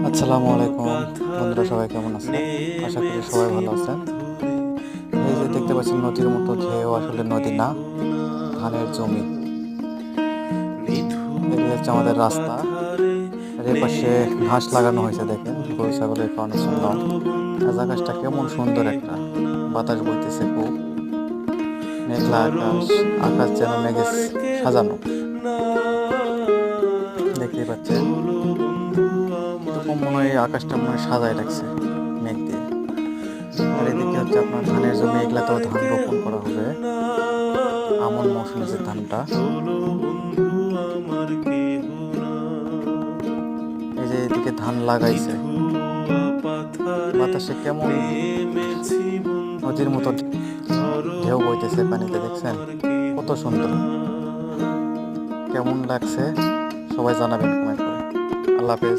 আসসালামু আলাইকুম বন্ধুরা, সবাই কেমন আছেন? আশা করি সবাই ভালো আছেন। এই যে দেখতে পাচ্ছেন নদীর মতো ঢেউ, আসলে নদী না, ধানের জমি। এটি হচ্ছে আমাদের রাস্তা, আর এর পাশে ঘাস লাগানো হয়েছে, দেখেন গরু ছাগলের কারণে সুন্দর। আজ আকাশটা কেমন সুন্দর, একটা বাতাস বইতেছে খুব, মেঘলা আকাশ, আকাশ যেন মেঘে সাজানো। দেখতেই পাচ্ছেন কিরকম মনে হয়, আকাশটা মনে হয় সাজায় রাখছে মেঘ দিয়ে। আর এদিকে হচ্ছে আপনার ধানের জমি, এগুলাতেও ধান রোপণ করা হবে। আমন মৌসুমে যে ধানটা, এই যে এদিকে ধান লাগাইছে, বাতাসে কেমন নদীর মতো ঢেউ বইতেছে পানিতে, দেখছেন কত সুন্দর, কেমন লাগছে সবাই জানাবেন কমেন্ট করে। আল্লাহ হাফেজ।